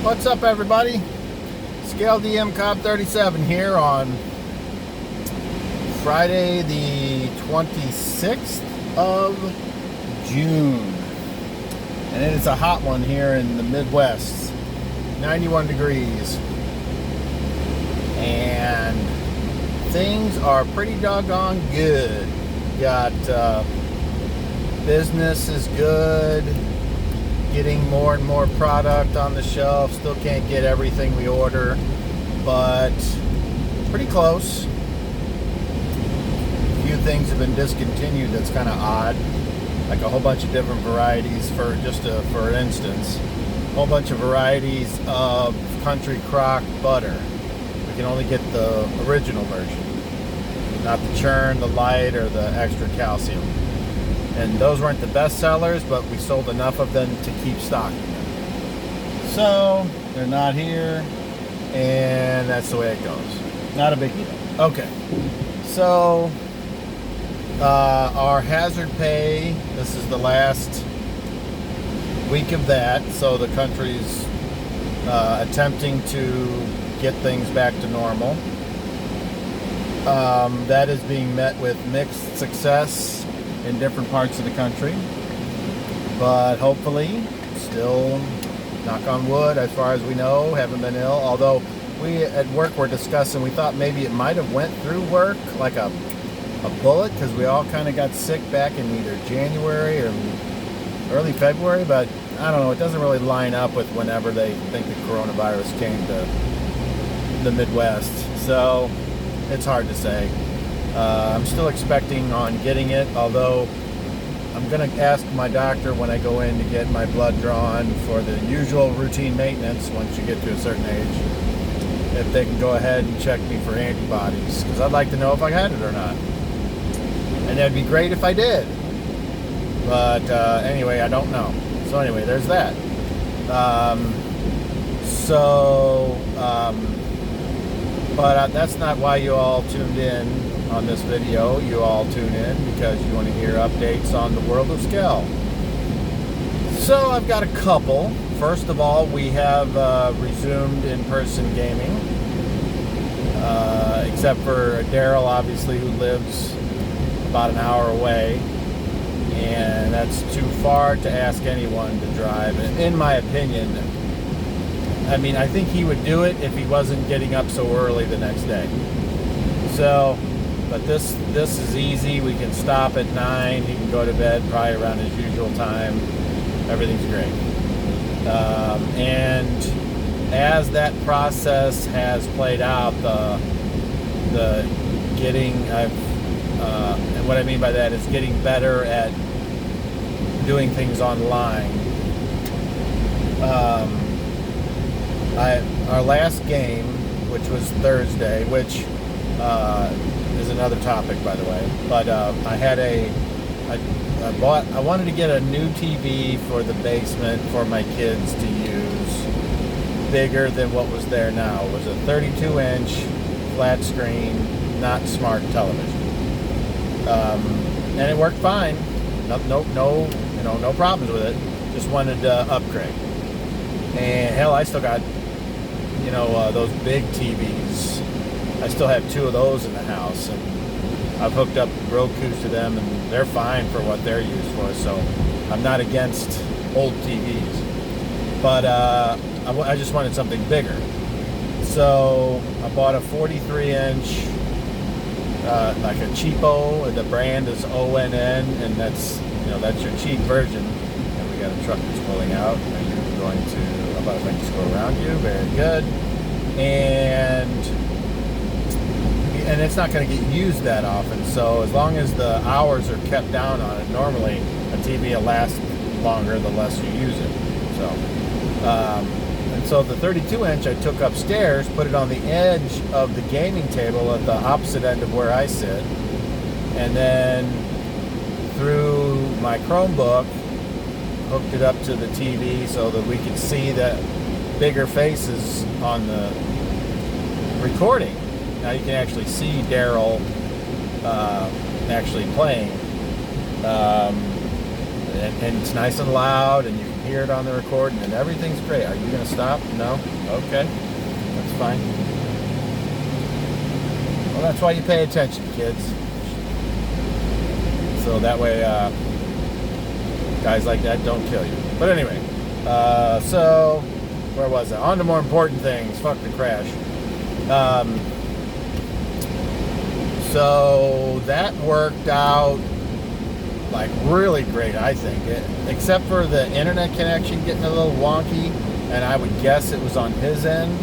What's up, everybody? Scale DM Cobb 37 here on Friday the 26th of June. And it is a hot one here in the Midwest. 91 degrees. And things are pretty doggone good. Got business is good. Getting more and more product on the shelf. Still can't get everything we order, but pretty close. A few things have been discontinued that's kind of odd, like a whole bunch of different varieties. For instance, a whole bunch of varieties of country crock butter. We can only get the original version, not the churn, the light, or the extra calcium. And those weren't the best sellers, but we sold enough of them to keep stocking them. So they're not here, and that's the way it goes. Not a big deal. Okay, so our hazard pay, this is the last week of that, so the country's attempting to get things back to normal. That is being met with mixed success in different parts of the country, but hopefully, still, knock on wood, as far as we know, haven't been ill. Although we at work were discussing, we thought maybe it might have went through work like a bullet, because we all kind of got sick back in either January or early February, but I don't know, it doesn't really line up with whenever they think the coronavirus came to the Midwest, so it's hard to say. I'm still expecting on getting it, although I'm going to ask my doctor when I go in to get my blood drawn for the usual routine maintenance once you get to a certain age, if they can go ahead and check me for antibodies, because I'd like to know if I had it or not. And that'd be great if I did. But anyway, I don't know. So anyway, there's that. But that's not why you all tuned in on this video. You all tune in because you want to hear updates on the world of Scale. So I've got a couple. First of all, we have resumed in-person gaming, except for Daryl, obviously, who lives about an hour away, and that's too far to ask anyone to drive. In my opinion, I mean, I think he would do it if he wasn't getting up so early the next day. So, but this is easy. We can stop at 9. He can go to bed probably around his usual time. Everything's great. And as that process has played out, the getting, and what I mean by that is getting better at doing things online. Our last game, which was Thursday, which is another topic, by the way, but I wanted to get a new TV for the basement for my kids to use, bigger than what was there now. It was a 32-inch flat screen, not smart television, and it worked fine. No problems with it. Just wanted to upgrade. And hell, I still got, those big TVs. I still have 2 of those in the house, and I've hooked up Roku's to them, and they're fine for what they're used for. So I'm not against old TVs, but I just wanted something bigger. So I bought a 43-inch, like a cheapo. The brand is ONN, and that's your cheap version. And we got a truck that's pulling out. And you're going to. I'm about to just go around you. Very good. And it's not going to get used that often, so as long as the hours are kept down on it, normally a TV will last longer the less you use it. So the 32-inch I took upstairs, put it on the edge of the gaming table at the opposite end of where I sit, and then through my Chromebook hooked it up to the TV so that we could see the bigger faces on the recording. Now you can actually see Daryl actually playing, and it's nice and loud, and you can hear it on the recording, and everything's great. Are you going to stop? No? Okay. That's fine. Well, that's why you pay attention, kids. So that way, guys like that don't kill you. But anyway, so where was I? On to more important things. Fuck the crash. So that worked out like really great, I think. Except for the internet connection getting a little wonky, and I would guess it was on his end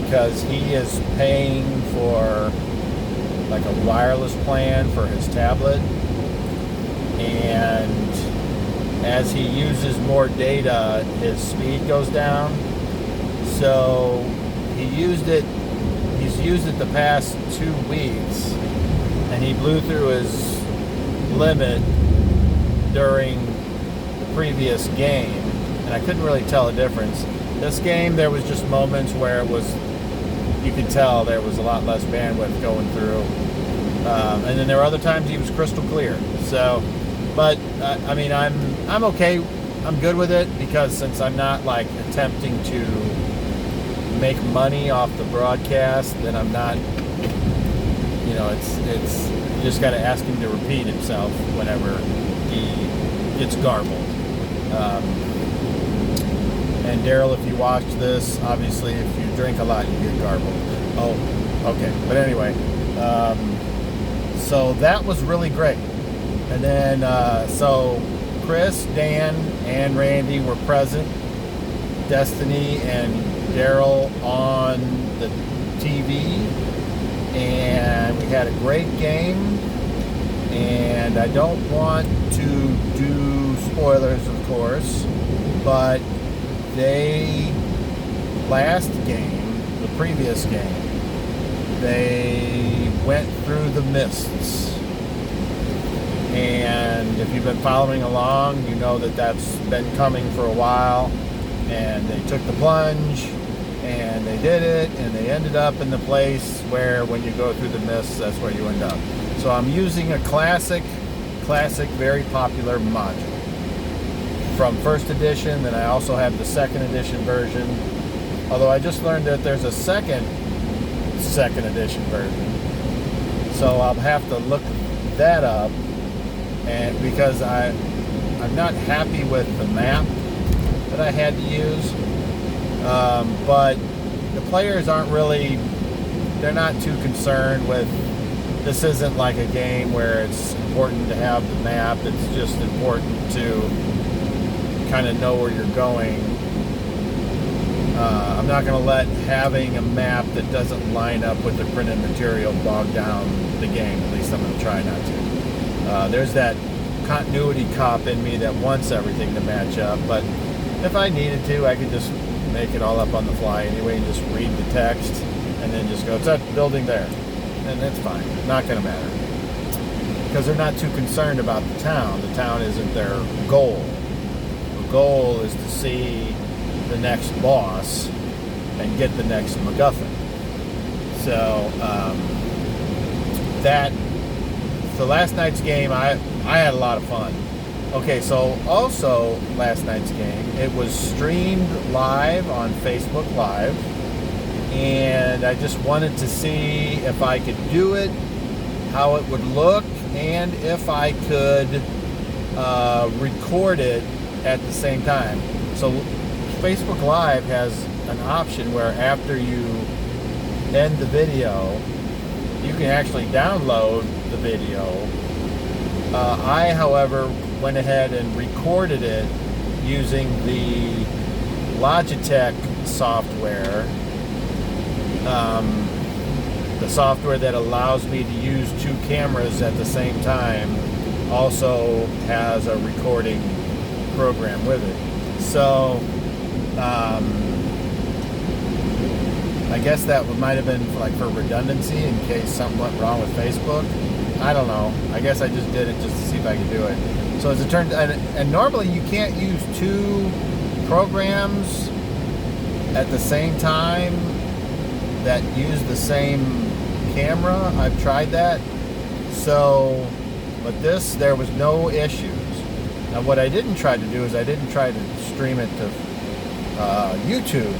because he is paying for like a wireless plan for his tablet, and as he uses more data, his speed goes down. So he's used it the past 2 weeks, and he blew through his limit during the previous game, and I couldn't really tell a difference. This game, there was just moments where you could tell there was a lot less bandwidth going through, and then there were other times he was crystal clear. So, but I mean, I'm okay. I'm good with it because since I'm not like attempting to make money off the broadcast, then I'm not, you know, it's you just got to ask him to repeat himself whenever he gets garbled. And Daryl, if you watch this, obviously if you drink a lot you get garbled. Oh, okay. But anyway, so that was really great. And then so Chris, Dan, and Randy were present. Destiny and Daryl on the TV, and we had a great game. And I don't want to do spoilers, of course, but last game, the previous game, they went through the mists. And if you've been following along, you know that that's been coming for a while. And they took the plunge, and they did it, and they ended up in the place where when you go through the mists, that's where you end up. So I'm using a classic, very popular module from first edition, and I also have the second edition version. Although I just learned that there's a second edition version. So I'll have to look that up, and because I'm not happy with the map that I had to use, but the players aren't really, they're not too concerned with, this isn't like a game where it's important to have the map, it's just important to kind of know where you're going. I'm not going to let having a map that doesn't line up with the printed material bog down the game, at least I'm going to try not to. There's that continuity cop in me that wants everything to match up, but if I needed to, I could just make it all up on the fly anyway and just read the text and then just go, it's that building there. And that's fine. Not going to matter. Because they're not too concerned about the town. The town isn't their goal. The goal is to see the next boss and get the next MacGuffin. So, so last night's game, I had a lot of fun. Okay, so also last night's game, it was streamed live on Facebook Live, and I just wanted to see if I could do it, how it would look, and if I could record it at the same time. So Facebook Live has an option where after you end the video, you can actually download the video. I, however, went ahead and recorded it using the Logitech software, the software that allows me to use 2 cameras at the same time also has a recording program with it. So I guess that might have been like for redundancy in case something went wrong with Facebook. I don't know. I guess I just did it just to see if I could do it. So as it turned, and normally you can't use 2 programs at the same time that use the same camera. I've tried that. So, but this, there was no issues. Now, what I didn't try to do is I didn't try to stream it to YouTube,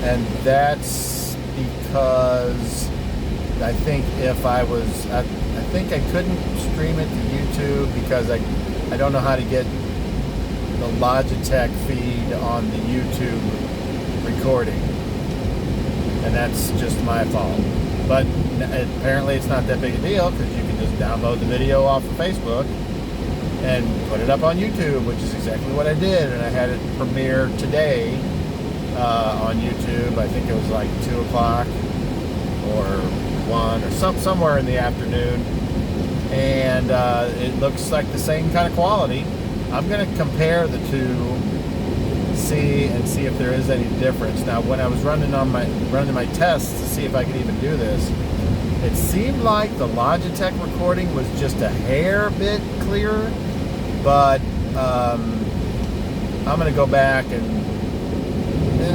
and that's because I think I think I couldn't stream it to YouTube because I don't know how to get the Logitech feed on the YouTube recording, and that's just my fault. But apparently it's not that big a deal because you can just download the video off of Facebook and put it up on YouTube, which is exactly what I did. And I had it premiere today on YouTube. I think it was like 2 o'clock or 1 or somewhere in the afternoon. And it looks like the same kind of quality. I'm going to compare the two, see if there is any difference. Now, when I was running my tests to see if I could even do this, it seemed like the Logitech recording was just a hair bit clearer. But I'm going to go back, and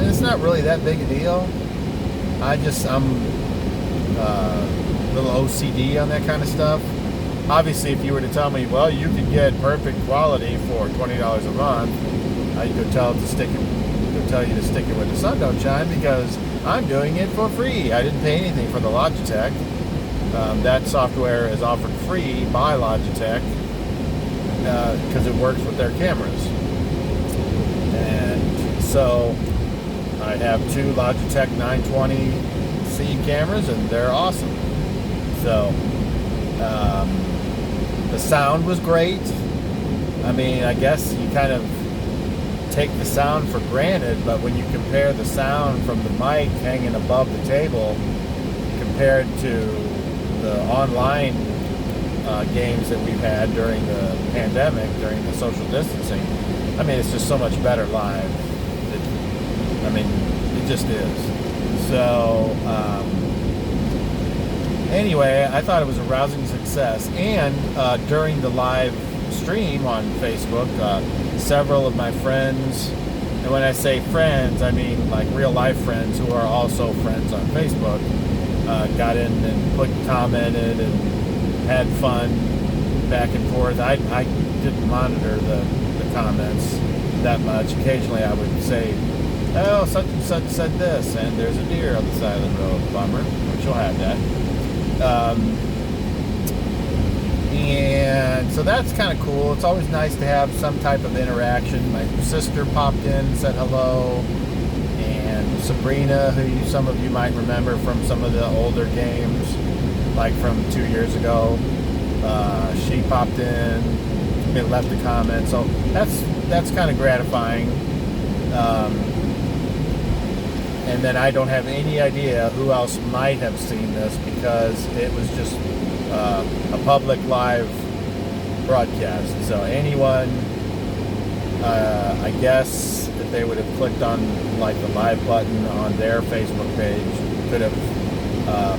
it's not really that big a deal. I'm a little OCD on that kind of stuff. Obviously, if you were to tell me, well, you could get perfect quality for $20 a month, I'd go tell you to stick it where the sun don't shine, because I'm doing it for free. I didn't pay anything for the Logitech. That software is offered free by Logitech because it works with their cameras. And so I have 2 Logitech 920C cameras, and they're awesome. So the sound was great. I mean, I guess you kind of take the sound for granted, but when you compare the sound from the mic hanging above the table compared to the online games that we've had during the pandemic, during the social distancing, I mean, it's just so much better live. It just is. So anyway, I thought it was a rousing success. And during the live stream on Facebook, several of my friends, and when I say friends, I mean like real life friends who are also friends on Facebook, got in and commented and had fun back and forth. I didn't monitor the comments that much. Occasionally I would say, oh, such and such said this, and there's a deer on the side of the road. Bummer, which you'll have that. And so that's kind of cool. It's always nice to have some type of interaction. My sister popped in, said hello, and Sabrina, who some of you might remember from some of the older games, like from 2 years ago, she popped in, left a comment. So that's kind of gratifying. And then I don't have any idea who else might have seen this, because it was just a public live broadcast. So anyone, I guess, if they would have clicked on like the live button on their Facebook page, could have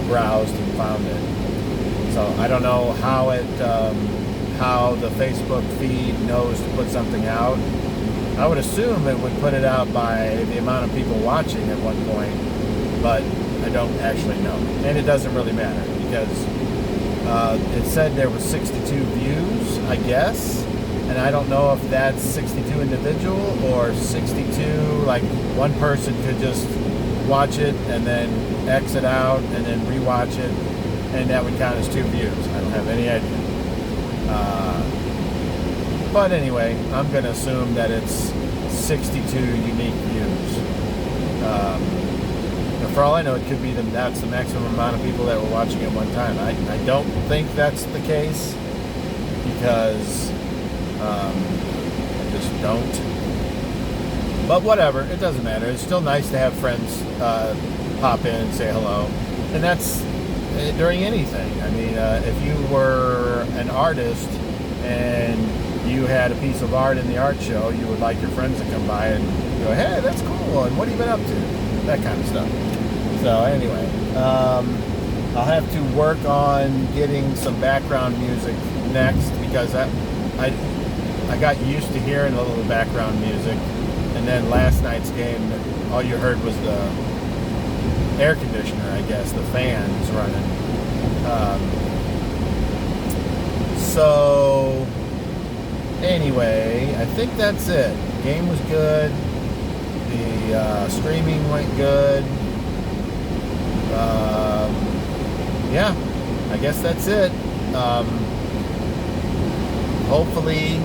browsed and found it. So I don't know how how the Facebook feed knows to put something out. I would assume it would put it out by the amount of people watching at one point, but I don't actually know. And it doesn't really matter, because it said there was 62 views, I guess, and I don't know if that's 62 individual or 62, like one person could just watch it and then exit out and then rewatch it, and that would count as 2 views. I don't have any idea. But anyway, I'm going to assume that it's 62 unique views. For all I know, it could be that's the maximum amount of people that were watching at one time. I don't think that's the case, because I just don't. But whatever, it doesn't matter. It's still nice to have friends pop in and say hello. And that's during anything. I mean, if you were an artist and you had a piece of art in the art show, you would like your friends to come by and go, hey, that's cool, and what have you been up to? That kind of stuff. So anyway, I'll have to work on getting some background music next, because I got used to hearing a little background music, and then last night's game, all you heard was the air conditioner, I guess, the fans running. So Anyway, I think that's it. The game was good. The streaming went good. Yeah, I guess that's it. Hopefully,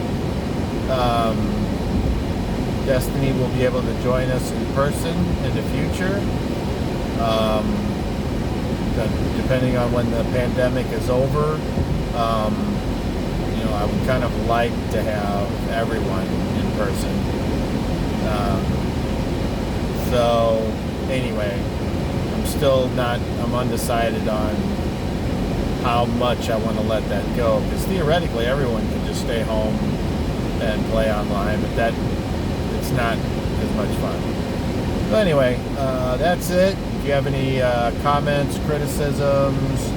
Destiny will be able to join us in person in the future. Depending on when the pandemic is over, I would kind of like to have everyone in person. So anyway, I'm undecided on how much I want to let that go, because theoretically everyone can just stay home and play online, but it's not as much fun. But anyway, that's it. If you have any comments, criticisms,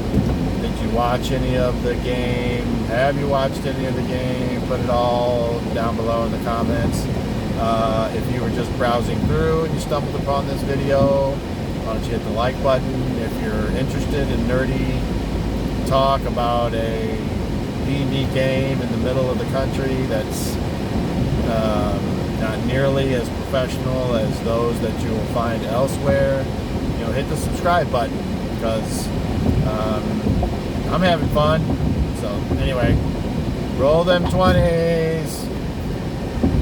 did you watch any of the game? Have you watched any of the game? Put it all down below in the comments. If you were just browsing through and you stumbled upon this video, why don't you hit the like button. If you're interested in nerdy talk about a D&D game in the middle of the country that's not nearly as professional as those that you will find elsewhere, hit the subscribe button, because I'm having fun. So anyway, roll them 20s.